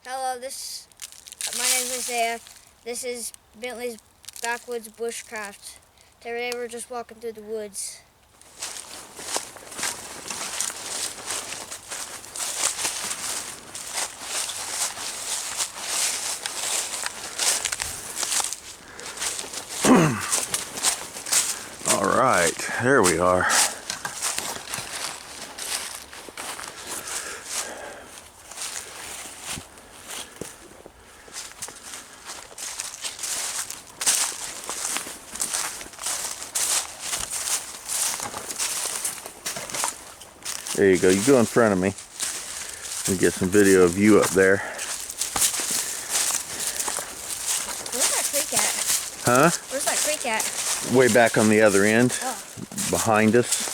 Hello, my name is Isaiah. This is Bentley's Backwoods Bushcraft. Today we're just walking through the woods. All right, there we are. There you go. You go in front of me. Let me get some video of you up there. Where's that creek at? Huh? Where's that creek at? Way back on the other end, behind us.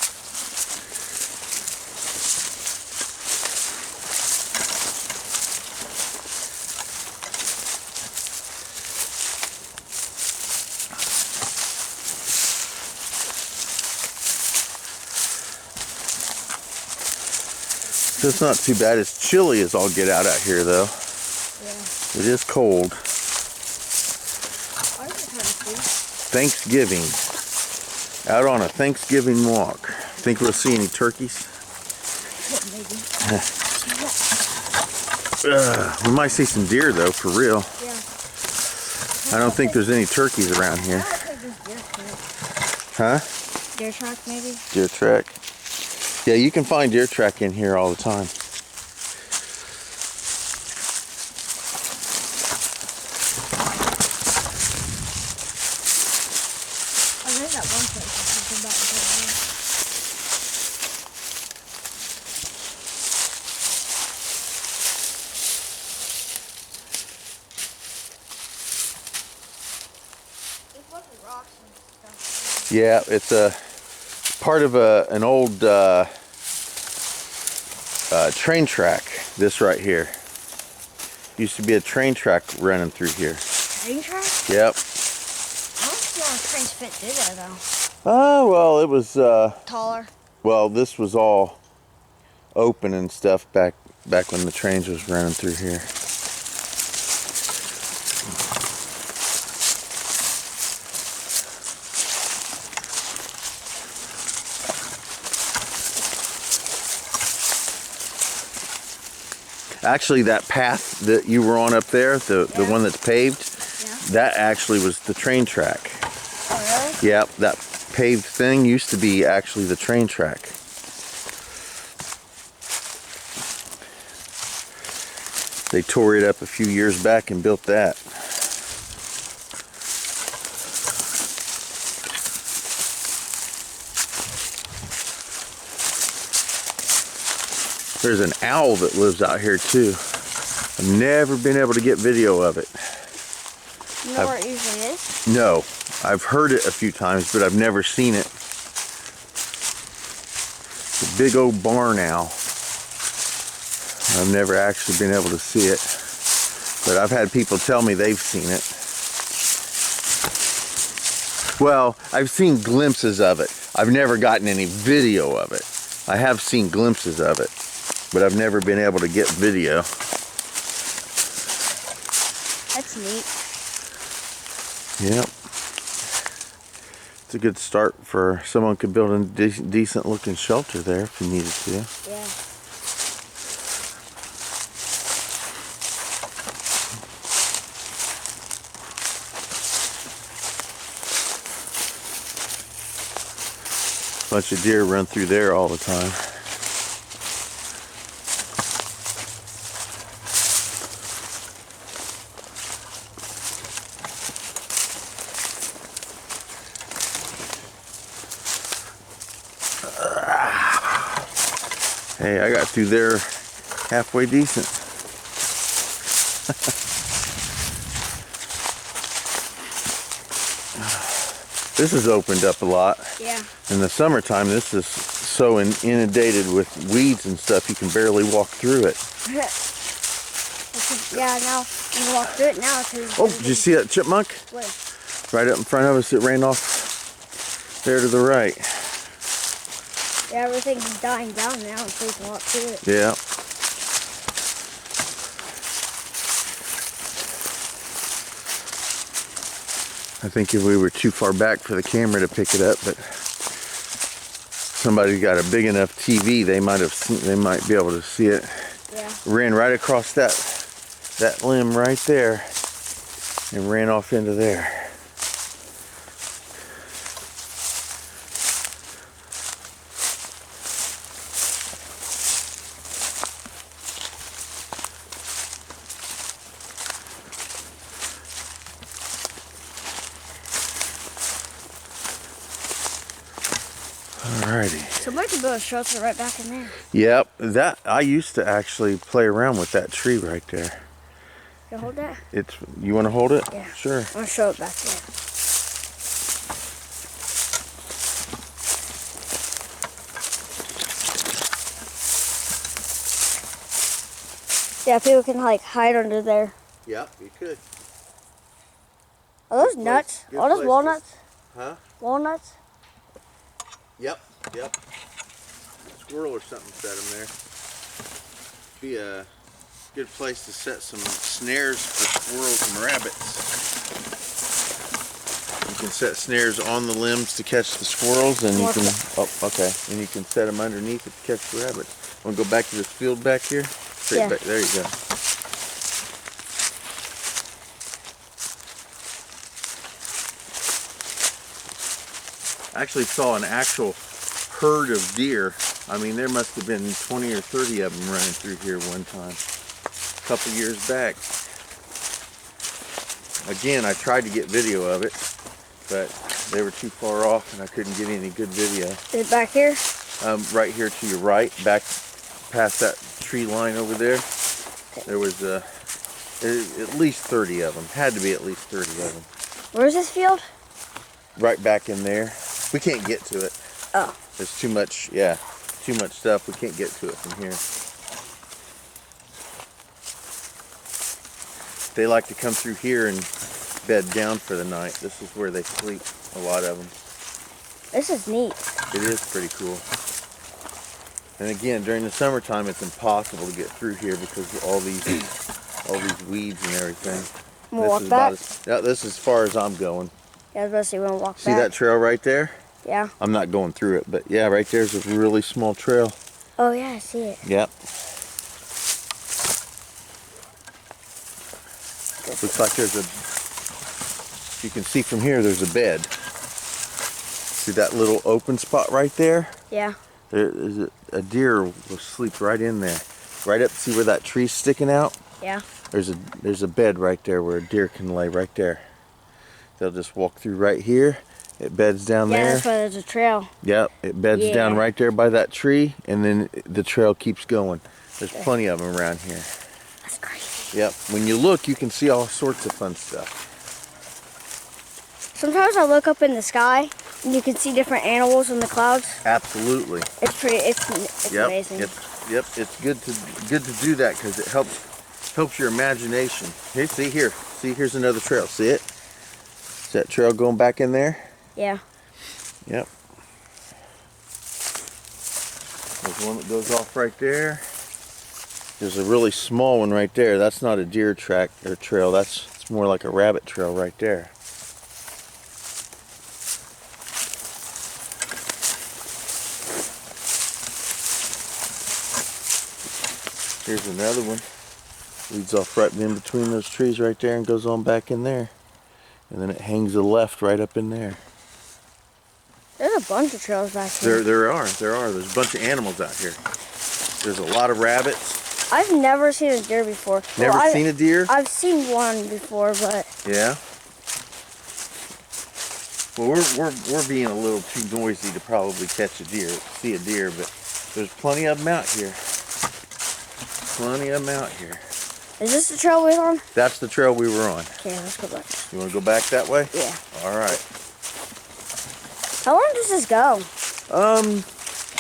So it's not too bad. It's chilly as all get out here, though. Yeah. It is cold. Why is it kind of cool? Thanksgiving. Out on a Thanksgiving walk. Think we'll see any turkeys? Maybe. We might see some deer, though, for real. Yeah. I don't think there's any turkeys around here. Huh? Deer track, maybe? Deer track. Yeah, you can find deer track in here all the time. Oh, there's that one place I was about to go there. There's lots of rocks and stuff. Yeah, it's a part of an old train track. This right here used to be a train track running through here. Train track? Yep. I don't see how trains fit through there though. Oh, well, it was Taller. well, this was all open and stuff back when the trains was running through here. Actually, that path that you were on up there, the one that's paved, that actually was the train track. Oh, really? Yep, that paved thing used to be actually the train track. They tore it up a few years back and built that. There's an owl that lives out here too. I've never been able to get video of it. You know where it usually is? No, I've heard it a few times, but I've never seen it. It's a big old barn owl. I've never actually been able to see it, but I've had people tell me they've seen it. Well, I've seen glimpses of it. I've never gotten any video of it. I have seen glimpses of it, but I've never been able to get video. That's neat. Yep. It's a good start for someone could build a decent looking shelter there if you needed to. Yeah. Bunch of deer run through there all the time. Hey, I got through there halfway decent. This has opened up a lot. Yeah. In the summertime, this is so inundated with weeds and stuff, you can barely walk through it. Yeah, now you can walk through it now. Oh, did you see that chipmunk? Where? Right up in front of us, it ran off there to the right. Yeah, everything's dying down now, so you can walk through it. Yeah. I think if we were too far back for the camera to pick it up, but somebody's got a big enough TV, they might be able to see it. Yeah. Ran right across that limb right there and ran off into there. Alrighty. Somebody could build a shelter right back in there. Yep, that I used to actually play around with that tree right there. Can you hold that? You want to hold it? Yeah. Sure. I'll show it back there. Yeah, people can like hide under there. Yep, you could. Are those nuts? Good Are those place walnuts? Huh? Walnuts? Yep. Squirrel or something set them there. Be a good place to set some snares for squirrels and rabbits. You can set snares on the limbs to catch the squirrels, and you can. Oh, okay. And you can set them underneath it to catch the rabbits. Want to go back to this field back here? Straight Yeah. back. There you go. I actually saw an actual herd of deer. I mean, there must have been 20 or 30 of them running through here one time, a couple years back. Again, I tried to get video of it, but they were too far off and I couldn't get any good video. Is it back here? Right here to your right, back past that tree line over there, there was at least 30 of them. Had to be at least 30 of them. Where's this field? Right back in there. We can't get to it. Oh. There's too much, yeah, too much stuff. We can't get to it from here. They like to come through here and bed down for the night. This is where they sleep, a lot of them. This is neat. It is pretty cool. And again, during the summertime, it's impossible to get through here because of all these weeds and everything. Wanna walk back? This is as far as I'm going. Yeah, I was about to say, we want to walk See back. that trail right there? Yeah. I'm not going through it, but yeah, right there's a really small trail. Oh, yeah, I see it. Yep. Looks like you can see from here, there's a bed. See that little open spot right there? Yeah. There's a deer will sleep right in there. Right up, see where that tree's sticking out? Yeah. There's a bed right there where a deer can lay right there. They'll just walk through right here. It beds down there. Yeah, that's why there's a trail. Yep, it beds down right there by that tree, and then the trail keeps going. There's plenty of them around here. That's crazy. Yep, when you look, you can see all sorts of fun stuff. Sometimes I look up in the sky, and you can see different animals in the clouds. Absolutely. It's pretty. It's Yep, amazing. it's good to do that because it helps your imagination. Here, here's another trail. See it? Is that trail going back in there? Yeah. Yep. There's one that goes off right there. There's a really small one right there. That's not a deer track or trail. It's more like a rabbit trail right there. Here's another one. Leads off right in between those trees right there and goes on back in there. And then it hangs to the left right up in there. There's a bunch of trails back here. There are. There's a bunch of animals out here. There's a lot of rabbits. I've never seen a deer before. Never seen a deer? I've seen one before, but Yeah. Well, we're being a little too noisy to probably see a deer, but there's plenty of them out here. Plenty of them out here. is this the trail we're on? That's the trail we were on. Okay, let's go back. You want to go back that way? Yeah. All right. How long does this go?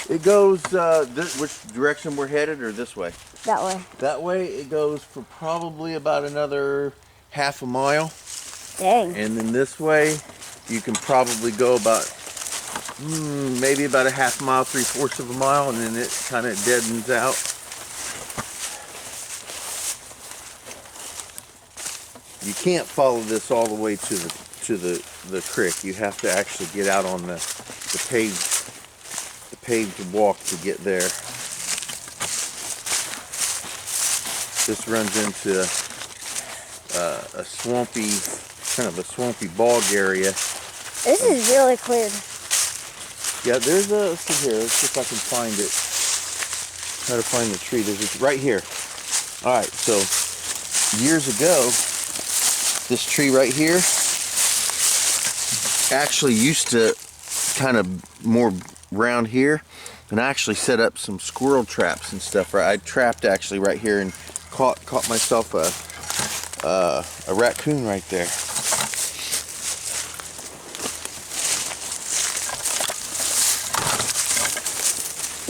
It goes which direction we're headed, or this way? That way. That way it goes for probably about another half a mile. Dang. And then this way, you can probably go about maybe about a half mile, 3/4 of a mile, and then it kind of deadens out. You can't follow this all the way to to the creek. You have to actually get out on the paved walk to get there. This runs into a swampy, kind of a swampy bog area. This is really clear. Yeah, there's a, let's see here, let's see if I can find it. Try to find the tree. There's right here. All right, so years ago, this tree right here actually used to kind of more around here, and I actually set up some squirrel traps and stuff. Right, I trapped actually right here and caught myself a raccoon right there.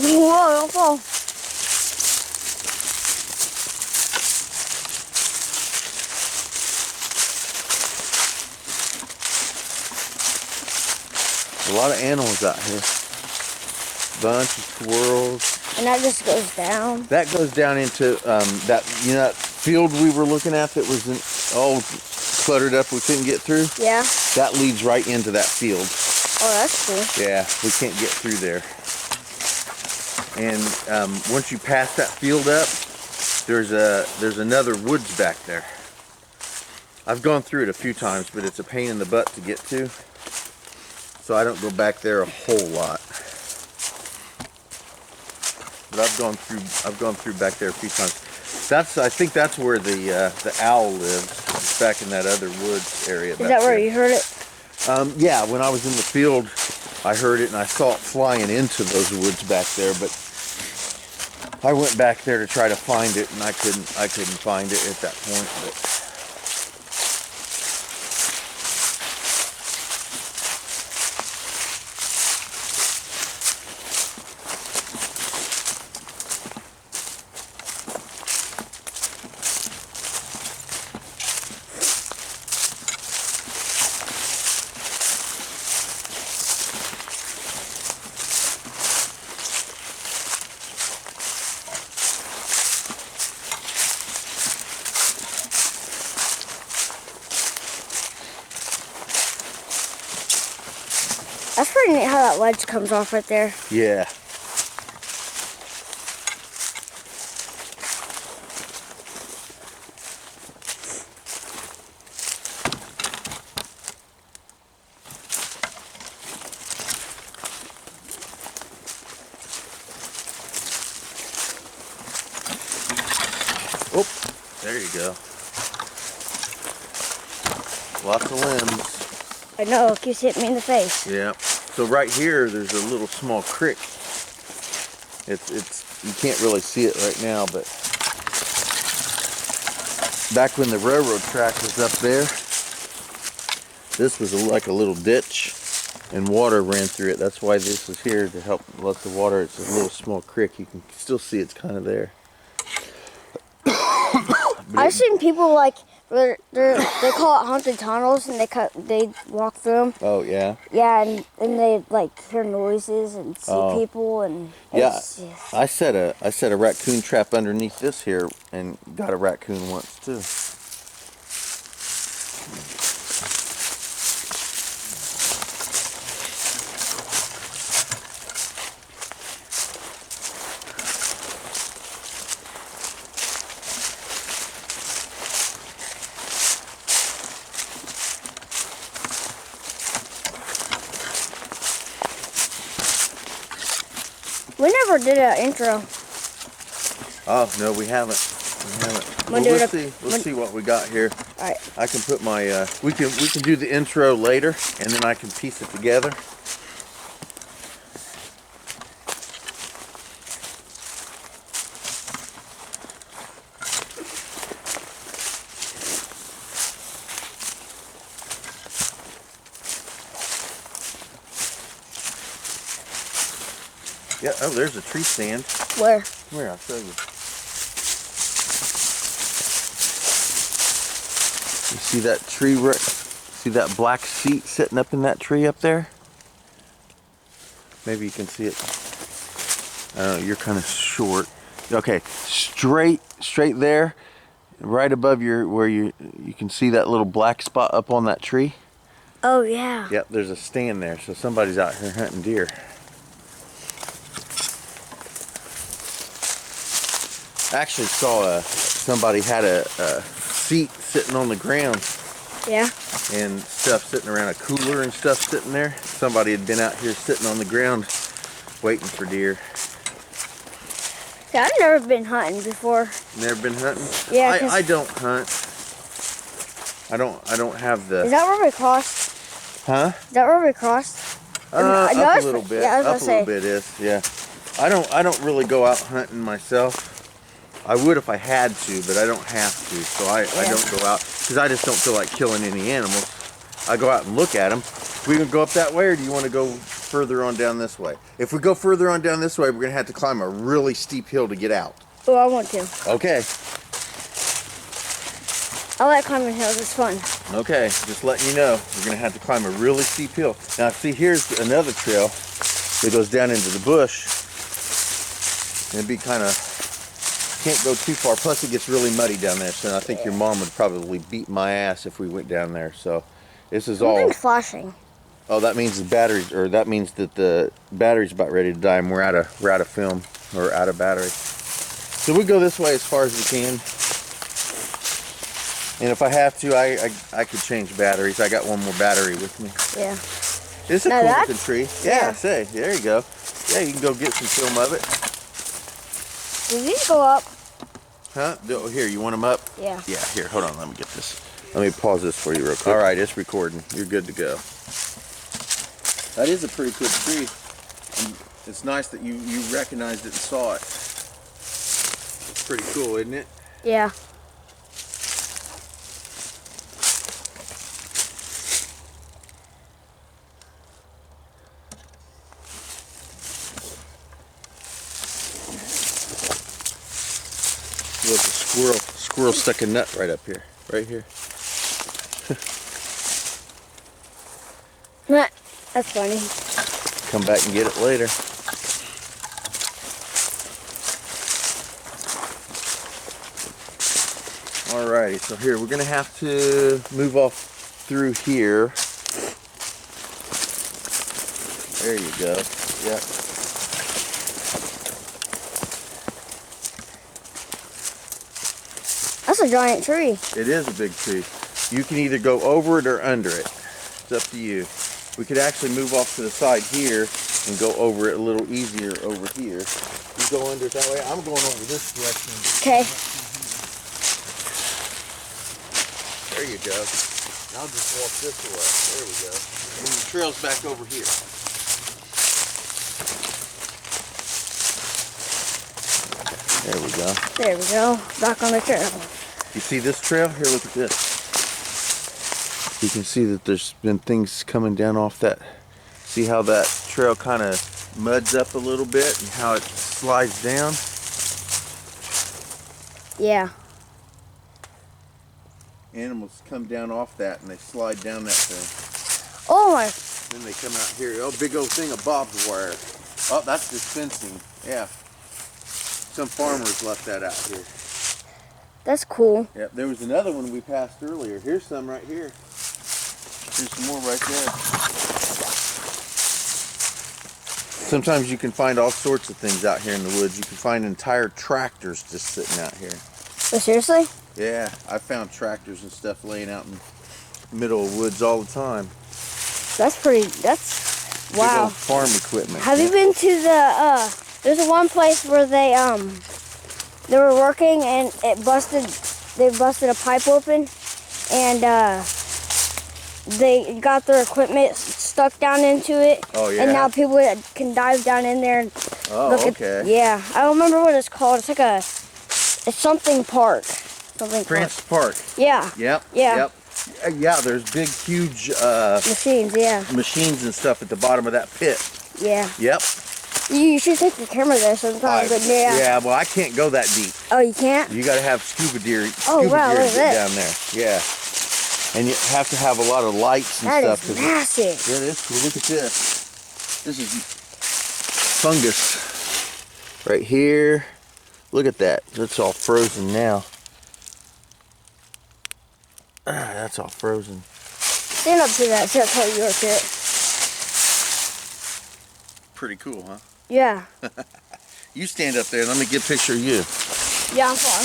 Whoa, don't fall. A lot of animals out here. Bunch of squirrels. And that just goes down. That goes down into that, you know, that field we were looking at that was all cluttered up, we couldn't get through. Yeah. That leads right into that field. Oh, that's cool. Yeah, we can't get through there. And once you pass that field up, there's another woods back there. I've gone through it a few times, but it's a pain in the butt to get to. So I don't go back there a whole lot. But I've gone through back there a few times. I think that's where the owl lives. It's back in that other woods area. Is that where you heard it? Yeah, when I was in the field, I heard it and I saw it flying into those woods back there. But I went back there to try to find it, and I couldn't find it at that point. But That's pretty neat how that ledge comes off right there. yeah. Oh, there you go. Lots of limbs. I know, it keeps hitting me in the face. Yeah. So right here, there's a little small creek. It's you can't really see it right now, but back when the railroad track was up there, this was like a little ditch, and water ran through it. That's why this is here, to help let the water. It's a little small creek. You can still see it's kind of there. I've seen people like they call it haunted tunnels, and they walk through them. Oh yeah. Yeah, and they like hear noises and see people, and Yeah, I set a raccoon trap underneath this here and got a raccoon once too. We never did an intro. Oh no, we haven't. Well, let's see what we got here. All right. I can put my we can do the intro later, and then I can piece it together. Yeah, oh, there's a tree stand. Where? Come here, I'll show you. You see that tree, see that black seat sitting up in that tree up there? Maybe you can see it. I don't know, you're kind of short. Okay, straight there, right above where you can see that little black spot up on that tree. Oh, yeah. Yep, there's a stand there, so somebody's out here hunting deer. I actually saw somebody had a seat sitting on the ground Yeah. and stuff sitting around, a cooler and stuff sitting there. Somebody had been out here sitting on the ground waiting for deer. Yeah, I've never been hunting before. Never been hunting? Yeah, 'cause- I don't hunt. I don't have the... Is that where we crossed? Huh? Is that where we crossed? Up no, a little bit. yeah, I was Up gonna a say. little bit is, yeah. I don't really go out hunting myself. I would if I had to, but I don't have to. So I don't go out because I just don't feel like killing any animals. I go out and look at them. We can go up that way, or do you want to go further on down this way? If we go further on down this way, we're gonna have to climb a really steep hill to get out. Oh, I want to. Okay. I like climbing hills. It's fun. Okay, just letting you know, we're gonna have to climb a really steep hill. Now, see, here's another trail that goes down into the bush. And it'd be kind of, can't go too far. Plus, it gets really muddy down there. So I think your mom would probably beat my ass if we went down there. So this is all. Something's flashing. Oh, that means the batteries, or that means that the battery's about ready to die, and we're out of film or out of battery. So we go this way as far as we can. And if I have to, I could change batteries. I got one more battery with me. Yeah. It's a Now cool that's- looking tree. yeah. Yeah, say, there you go. Yeah, you can go get some film of it. Do these go up? Huh? Oh, here, you want them up? Yeah. Yeah, here, hold on, let me get this. Let me pause this for you real quick. All right, it's recording. You're good to go. That is a pretty good tree. And it's nice that you recognized it and saw it. It's pretty cool, isn't it? Yeah. Look, a squirrel stuck a nut right up here. Right here. That's funny. Come back and get it later. Alrighty, so here we're gonna have to move off through here. There you go. Yep. That's a giant tree. It is a big tree. You can either go over it or under it. It's up to you. We could actually move off to the side here and go over it a little easier over here. You go under it that way. I'm going over this direction. Okay. There you go. I'll just walk this way. There we go. And the trail's back over here. There we go. There we go. Back on the trail. You see this trail? Here, look at this. You can see that there's been things coming down off that. See how that trail kind of muds up a little bit and how it slides down? Yeah. Animals come down off that and they slide down that thing. Oh my. Then they come out here. Oh, big old thing of barbed wire. Oh, that's just fencing. Yeah. Some farmers left that out here. That's cool. Yep, there was another one we passed earlier. Here's some right here. Here's some more right there. Sometimes you can find all sorts of things out here in the woods. You can find entire tractors just sitting out here. Oh, seriously? Yeah, I found tractors and stuff laying out in the middle of woods all the time. That's pretty. That's Big wow. old farm equipment. Have you been to the there's one place where they were working and it busted, they busted a pipe open and they got their equipment stuck down into it. Oh, yeah? And now people can dive down in there and Oh, look okay. at, yeah. I don't remember what it's called. It's like it's something park. Something Francis Park. Yeah. Yep. Yeah. Yep. Yeah, there's big, huge Machines, yeah. machines and stuff at the bottom of that pit. Yeah. Yep. You should take your camera there sometime, but yeah. Yeah, well, I can't go that deep. Oh, you can't? You got to have scuba gear Oh, wow, to look at get this. down there. Yeah. And you have to have a lot of lights and That stuff. is 'cause massive. yeah, it is cool. Look at this. This is fungus right here. Look at that. That's all frozen now. Ah, that's all frozen. Stand up to that so I tell you your shit. Pretty cool, huh? Yeah. You stand up there. Let me get a picture of you. Yeah, I'm fine.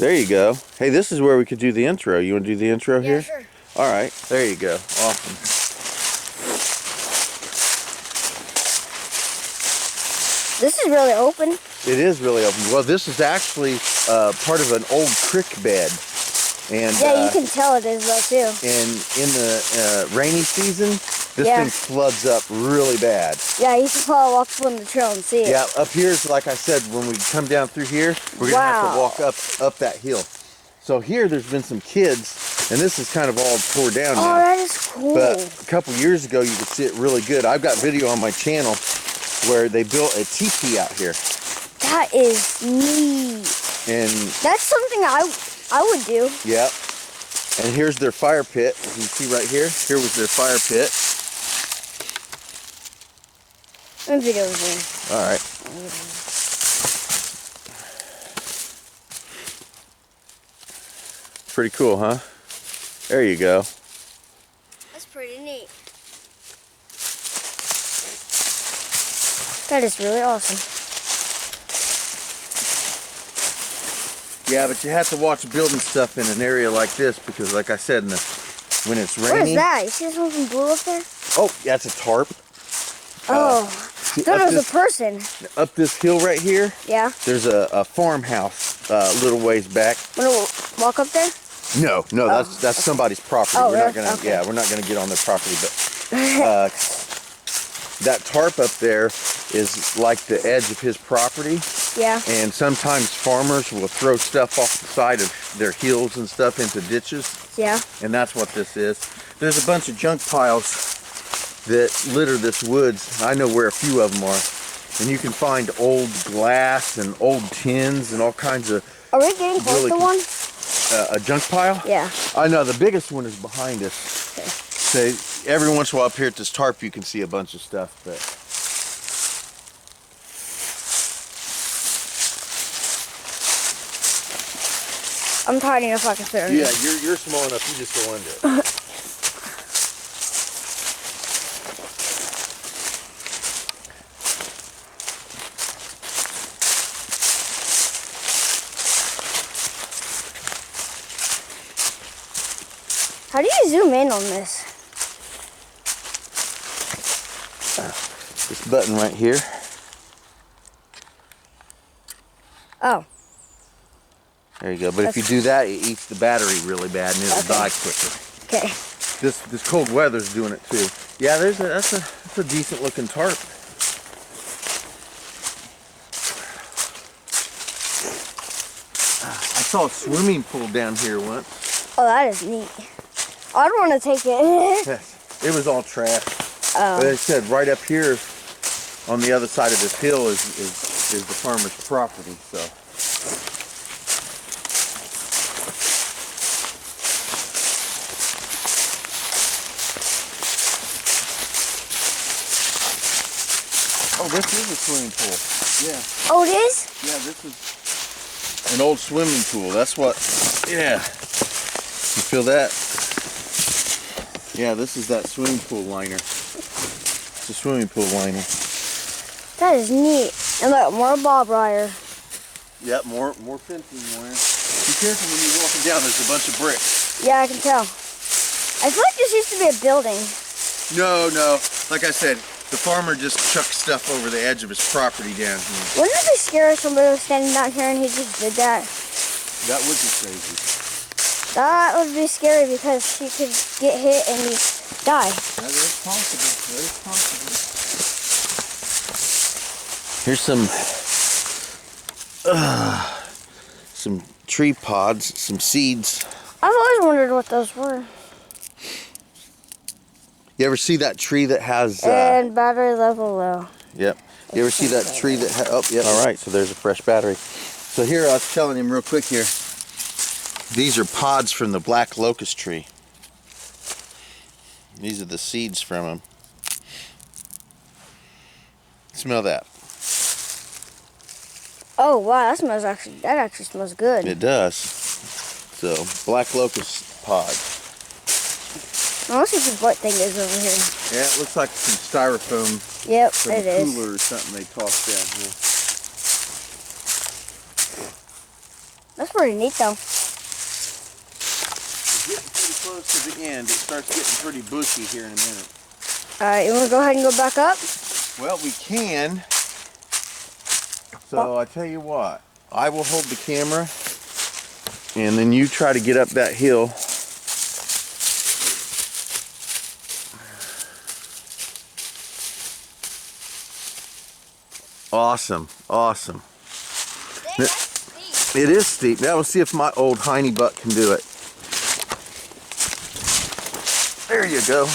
There you go. Hey, this is where we could do the intro. You want to do the intro Yeah, here? sure. All right. There you go. Awesome. This is really open. It is really open. Well, this is actually part of an old creek bed. And Yeah, you can tell it is though too. and in the rainy season, this Yeah. thing floods up really bad. Yeah, I used to follow up on the trail and see it. Yeah, up here is like I said, when we come down through here, we're gonna have to Wow. walk up that hill. So here, there's been some kids, and this is kind of all tore down Oh, now. that is cool. But a couple years ago, you could see it really good. I've got video on my channel where they built a teepee out here, That is neat. and That's something I would do. yeah. And here's their fire pit. You can see right here. Here was their fire pit. My video is in. All right. Pretty cool, huh? There you go. That's pretty neat. That is really awesome. Yeah, but you have to watch building stuff in an area like this because, like I said, when it's What is raining. that? You see something blue up there? Oh, that's a tarp. Oh, I See, thought it was a person. up this hill right here, Yeah. there's a farmhouse a little ways back. Wanna walk up there? No, that's somebody's property. Oh, we're not really? gonna, Okay. yeah, we're not gonna get on their property, but that tarp up there is like the edge of his property. Yeah. And sometimes farmers will throw stuff off the side of their hills and stuff into ditches, Yeah. and that's what this is. There's a bunch of junk piles that litter this woods. I know where a few of them are. And you can find old glass and old tins and all kinds of Are we getting close Really to cool. one? a junk pile. Yeah. I know, the biggest one is behind us. So every once in a while up here at this tarp you can see a bunch of stuff, but I'm tiny enough I can fit under. yeah, you're small enough, you just go under it. How do you zoom in on this? This button right here. Oh. There you go. But if you do that, it eats the battery really bad and it'll Okay. die quicker. Okay. This cold weather's doing it too. Yeah, that's a decent looking tarp. I saw a swimming pool down here once. Oh, that is neat. I'd want to take it. Yes, it was all trash. Oh. But it said right up here on the other side of this hill is the farmer's property. So oh, this is a swimming pool. Yeah, Oh, it is? yeah, this is an old swimming pool. That's what. Yeah, you feel that? Yeah, this is that swimming pool liner. It's a swimming pool liner. That is neat. And look, more barbed wire. Yep, more fencing wire. Be careful when you're walking down. There's a bunch of bricks. Yeah, I can tell. I feel like this used to be a building. No. Like I said, the farmer just chucked stuff over the edge of his property down here. Wouldn't it be scary if somebody was standing down here and he just did that? That would be crazy. That would be scary because he could get hit and die. That is possible. That is possible. Here's some tree pods, some seeds. I've always wondered what those were. You ever see that tree that has? And battery level low. Yep. You ever see that tree that? Oh, yep. All right. So there's a fresh battery. So here, I was telling him real quick here. These are pods from the black locust tree. These are the seeds from them. Smell that. Oh wow, that actually smells good. It does. So black locust pods. I want to see what thing is over here. Yeah, it looks like some styrofoam Yep, from it a is. cooler or something they tossed down here. That's pretty neat though. We're getting pretty close to the end. It starts getting pretty bushy here in a minute. Alright, you want to go ahead and go back up? Well, we can. So I tell you what, I will hold the camera and then you try to get up that hill. Awesome, awesome. It is steep. Now we'll see if my old hiney butt can do it. There you go.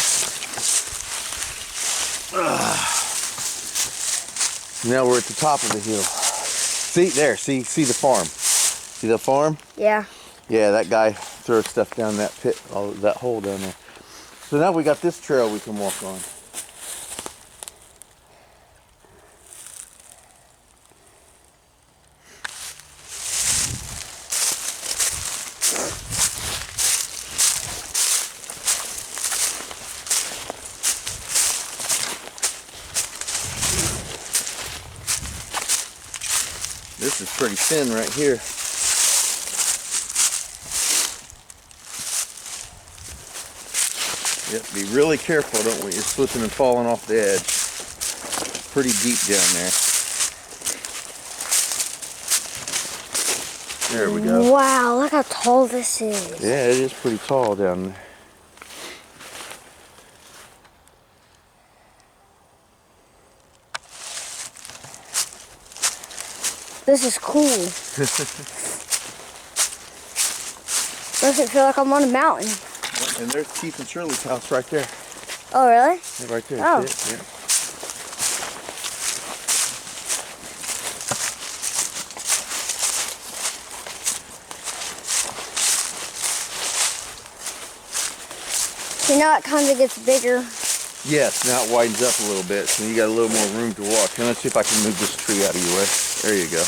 Now we're at the top of the hill. See there, see the farm. See the farm? Yeah. Yeah, that guy throws stuff down that pit, that hole down there. So now we got this trail we can walk on. This is pretty thin right here. Yep, be really careful, don't we? You're slipping and falling off the edge. Pretty deep down there. There we go. Wow, look how tall this is. Yeah, it is pretty tall down there. This is cool. Makes it feel like I'm on a mountain. And there's Keith and Shirley's house right there. Oh, really? Yeah, right there. Oh. See it? Yeah. So now it kind of gets bigger. Yes, now it widens up a little bit, so you got a little more room to walk. And let's see if I can move this tree out of your way. There you go.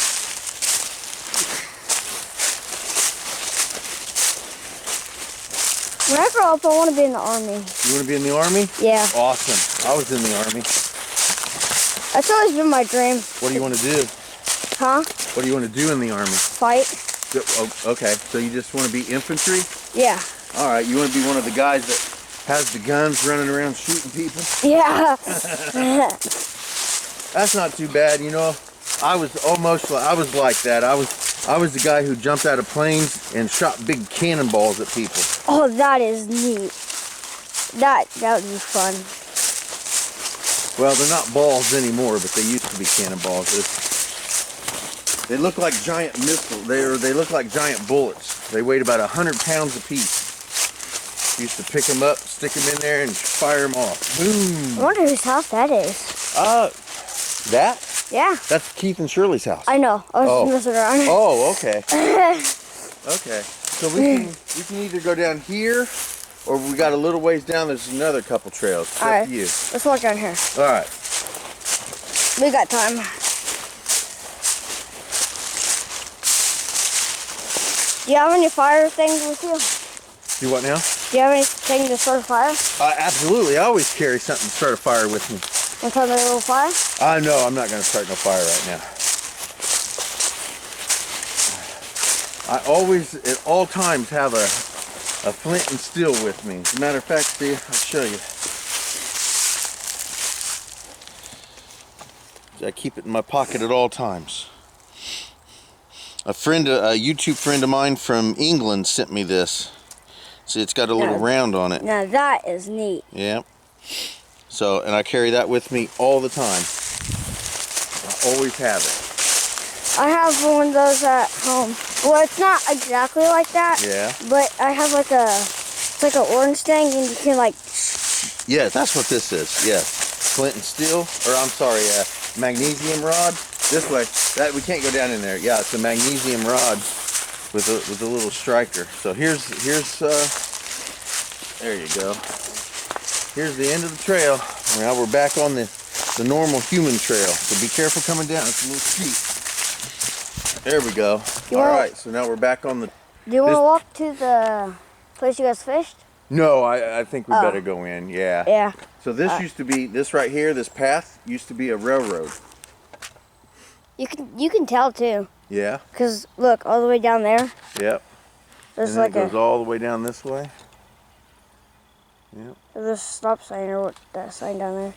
When I grow up, I want to be in the army. You want to be in the army? Yeah. Awesome. I was in the army. That's always been my dream. What do you want to do? Huh? What do you want to do in the army? Fight? Oh, okay, so you just want to be infantry? Yeah. All right, you want to be one of the guys that has the guns running around shooting people? Yeah. That's not too bad, you know. I was like that. I was the guy who jumped out of planes and shot big cannonballs at people. Oh, that is neat. That would be fun. Well, they're not balls anymore, but they used to be cannonballs. They look like giant missiles. They look like giant bullets. They weighed about 100 pounds apiece. Used to pick them up, stick them in there, and fire them off. Boom. I wonder whose house that is. That? Yeah. That's Keith and Shirley's house. I know. I was just messing around. Oh, okay. Okay. So we can either go down here, or we got a little ways down. There's another couple trails. It's All up right. to you. Let's walk down here. All right. We got time. Do you have any fire things with you? Do what now? Do you have anything to start a fire? Absolutely. I always carry something to start a fire with me. Want to start a little fire? No, I'm not going to start no fire right now. I always, at all times, have a flint and steel with me. As a matter of fact, see, I'll show you. I keep it in my pocket at all times. A YouTube friend of mine from England sent me this. See, it's got a little round on it. Now that is neat. Yeah. So, and I carry that with me all the time. I always have it. I have one of those at home. Well, it's not exactly like that. Yeah. But I have it's like an orange thing, and you can like. Yeah, that's what this is. Yes. Flint and steel, or I'm sorry, magnesium rod. This way. That we can't go down in there. Yeah, it's a magnesium rod with a little striker. So here's there you go. Here's the end of the trail. Now we're back on the normal human trail. So be careful coming down. It's a little steep. There we go. All right. So now we're back on the. Do you want to walk to the place you guys fished? No, I think we Oh. better go in. Yeah. Yeah. So this used to be, this right here, this path used to be a railroad. You can tell too, Yeah. cause look all the way down there. Yep. There's And then like it goes all the way down this way. Yep. there's a stop sign or what that sign down there.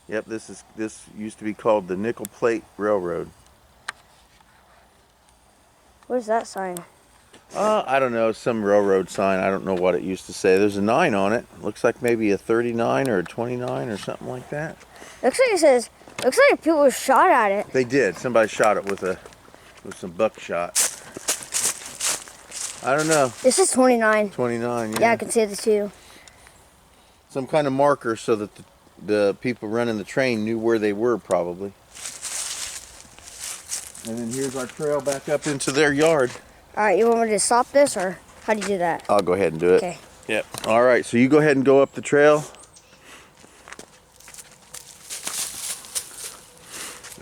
Yep. This used to be called the Nickel Plate Railroad. Where's that sign? I don't know, some railroad sign. I don't know what it used to say. There's a 9 on it. Looks like maybe a 39 or a 29 or something like that. Looks like it says. Looks like people shot at it. They did. Somebody shot it with some buckshot. I don't know. This is 29. 29. Yeah, I can see the 2. Some kind of marker so that the people running the train knew where they were, probably. And then here's our trail back up into their yard. All right, you want me to stop this, or how do you do that? I'll go ahead and do it. Okay. Yep. All right, so you go ahead and go up the trail.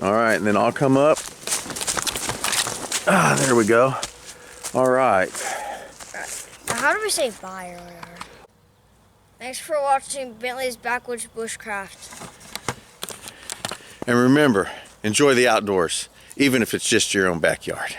All right, and then I'll come up. Ah, there we go. All right. Now, how do we say bye or whatever? Thanks for watching Bentley's Backwoods Bushcraft. And remember, enjoy the outdoors, even if it's just your own backyard.